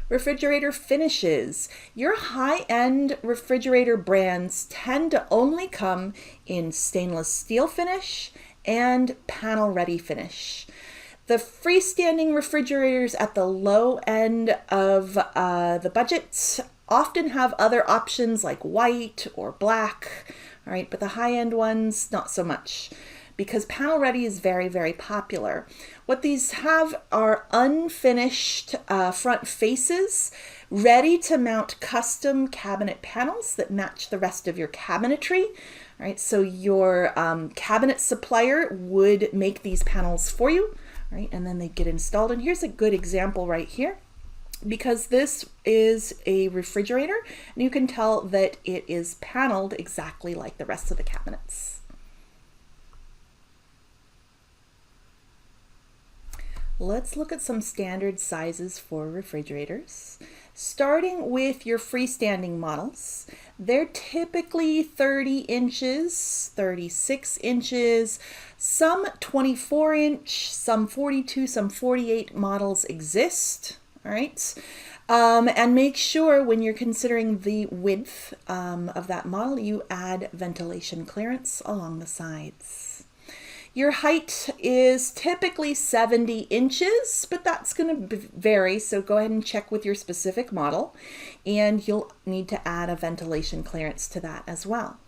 Refrigerator finishes. Your high-end refrigerator brands tend to only come in stainless steel finish and panel ready finish. The freestanding refrigerators at the low end of the budget often have other options like white or black, all right, but the high-end ones, not so much, because panel ready is very, very popular. What these have are unfinished front faces, ready to mount custom cabinet panels that match the rest of your cabinetry. Right, so your cabinet supplier would make these panels for you, right, and then they get installed. And here's a good example right here, because this is a refrigerator, and you can tell that it is paneled exactly like the rest of the cabinets. Let's look at some standard sizes for refrigerators. Starting with your freestanding models, they're typically 30 inches, 36 inches, some 24 inch, some 42, some 48 models exist, all right? And make sure when you're considering the width of that model, you add ventilation clearance along the sides. Your height is typically 70 inches, but that's going to vary, so go ahead and check with your specific model, and you'll need to add a ventilation clearance to that as well.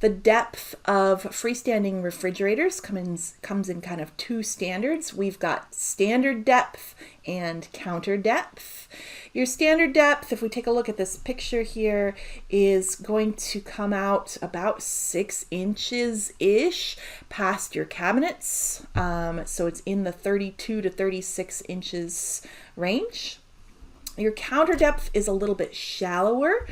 The depth of freestanding refrigerators comes in kind of two standards. We've got standard depth and counter depth. Your standard depth, if we take a look at this picture here, is going to come out about 6 inches-ish past your cabinets. So it's in the 32 to 36 inches range. Your counter depth is a little bit shallower,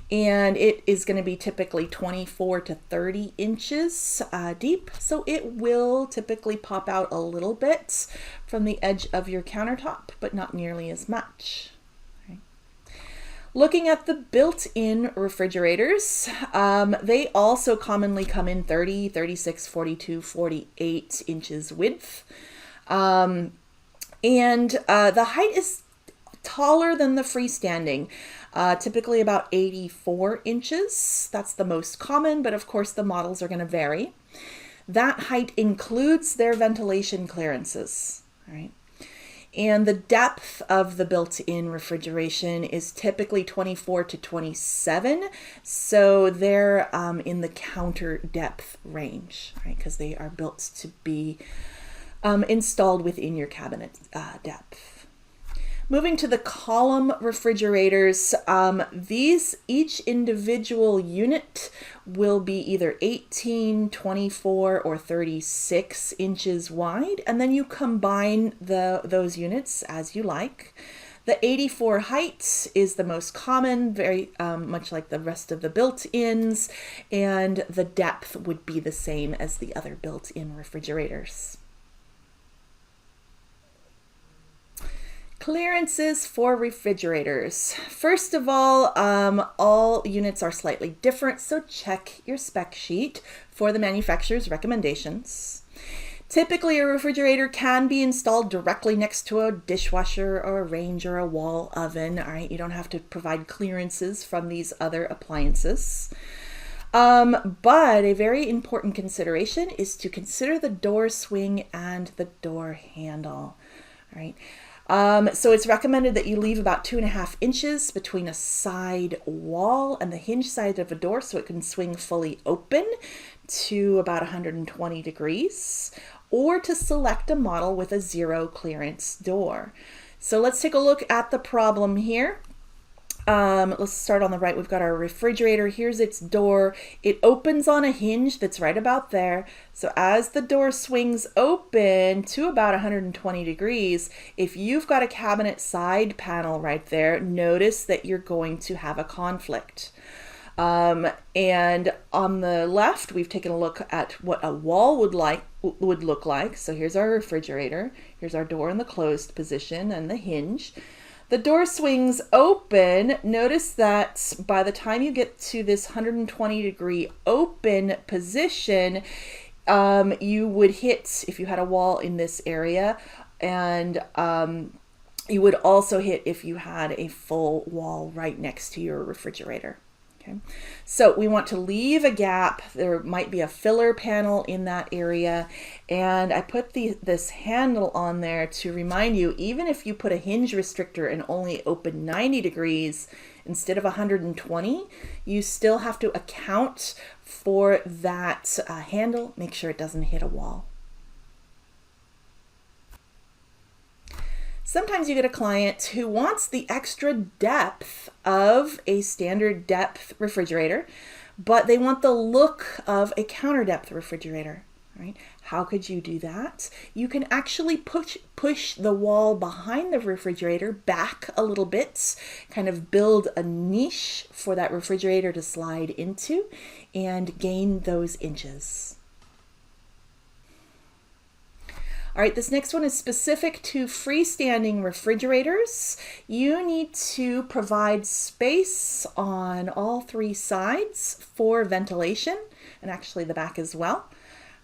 and it is going to be typically 24 to 30 inches deep, so it will typically pop out a little bit from the edge of your countertop, but not nearly as much. Okay. Looking at the built-in refrigerators, they also commonly come in 30, 36, 42, 48 inches width, and the height is taller than the freestanding, typically about 84 inches. That's the most common, but of course the models are going to vary. That height includes their ventilation clearances, right? And the depth of the built-in refrigeration is typically 24 to 27, so they're in the counter depth range, right? Because they are built to be installed within your cabinet depth. Moving to the column refrigerators, each individual unit will be either 18, 24, or 36 inches wide, and then you combine those units as you like. The 84 height is the most common, very much like the rest of the built-ins, and the depth would be the same as the other built-in refrigerators. Clearances for refrigerators. First of all units are slightly different, so check your spec sheet for the manufacturer's recommendations. Typically, a refrigerator can be installed directly next to a dishwasher or a range or a wall oven. All right, you don't have to provide clearances from these other appliances. But a very important consideration is to consider the door swing and the door handle. All right. So it's recommended that you leave about 2.5 inches between a side wall and the hinge side of a door so it can swing fully open to about 120 degrees, or to select a model with a 0 clearance door. So let's take a look at the problem here. Let's start on the right. We've got our refrigerator. Here's its door. It opens on a hinge that's right about there. So as the door swings open to about 120 degrees, if you've got a cabinet side panel right there, notice that you're going to have a conflict. And on the left, we've taken a look at what a wall would look like. So here's our refrigerator. Here's our door in the closed position and the hinge. The door swings open. Notice that by the time you get to this 120 degree open position, you would hit, if you had a wall in this area, and You would also hit if you had a full wall right next to your refrigerator. Okay, so we want to leave a gap. There might be a filler panel in that area, and I put this handle on there to remind you, even if you put a hinge restrictor and only open 90 degrees instead of 120, you still have to account for that handle. Make sure it doesn't hit a wall. Sometimes you get a client who wants the extra depth of a standard depth refrigerator, but they want the look of a counter depth refrigerator, right? How could you do that? You can actually push the wall behind the refrigerator back a little bit, kind of build a niche for that refrigerator to slide into and gain those inches. All right, this next one is specific to freestanding refrigerators. You need to provide space on all three sides for ventilation, and actually the back as well.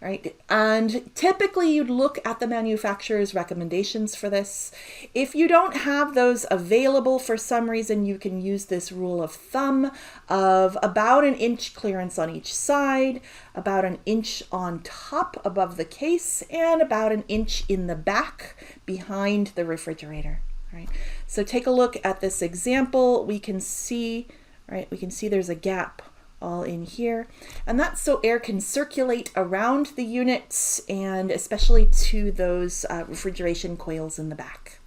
Right? And typically you'd look at the manufacturer's recommendations for this. If you don't have those available for some reason, you can use this rule of thumb of about 1 inch clearance on each side, about 1 inch on top above the case, and about 1 inch in the back behind the refrigerator. Right? So take a look at this example. We can see, right? We can see there's a gap all in here, and that's so air can circulate around the units, and especially to those refrigeration coils in the back.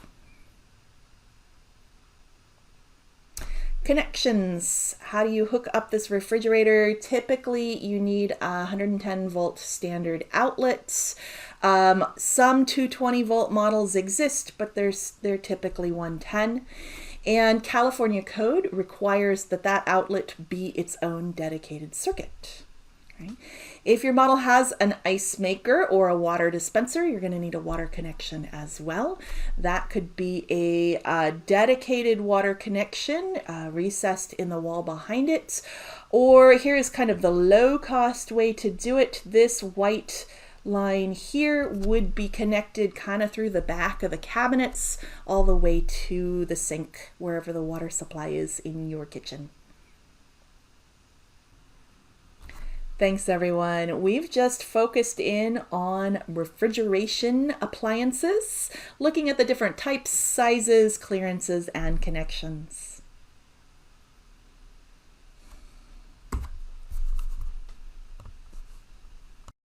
Connections. How do you hook up this refrigerator? Typically you need a 110 volt standard outlets. Some 220 volt models exist, but they're typically 110. And California code requires that that outlet be its own dedicated circuit. Right? If your model has an ice maker or a water dispenser, you're going to need a water connection as well. That could be a dedicated water connection recessed in the wall behind it. Or here's kind of the low-cost way to do it. This white line here would be connected kind of through the back of the cabinets all the way to the sink, wherever the water supply is in your kitchen. Thanks everyone. We've just focused in on refrigeration appliances, looking at the different types, sizes, clearances, and connections.